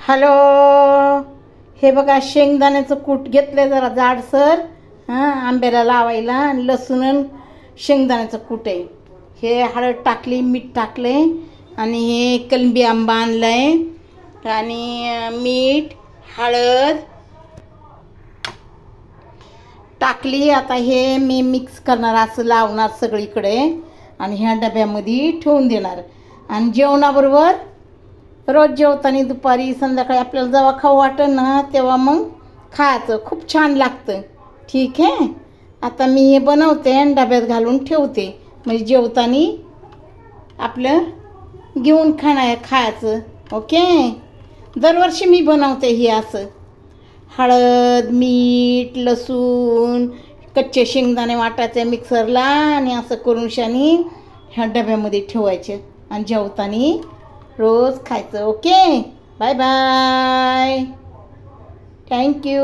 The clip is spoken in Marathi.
हॅलो. हे बघा शेंगदाण्याचं कूट घेतलं जरा जाडसर, आंब्याला लावायला. आणि लसूण आणि शेंगदाण्याचं कूट आहे. हे हळद टाकली, मीठ टाकले आणि हे कलमी आंबा आणला आहे आणि मीठ हळद टाकली. आता हे मी मिक्स करणार, असं लावणार सगळीकडे आणि ह्या डब्यामध्ये ठेवून देणार. आणि जेवणाबरोबर रोज जेवताना दुपारी संध्याकाळी आपल्याला जेव्हा खाऊ वाटतं ना तेव्हा मग खायचं, खूप छान लागतं. ठीक आहे. आता मी हे बनवते आणि डब्यात घालून ठेवते, म्हणजे जेवताना आपलं घेऊन खायचं. ओके. दरवर्षी मी बनवते हे असं. हळद, मीठ, लसूण, कच्चे शेंगदाणे वाटायचे मिक्सरला आणि असं करून शानी ह्या डब्यामध्ये ठेवायचे आणि जेवताना रोज खायचं. ओके. Bye bye. थँक्यू.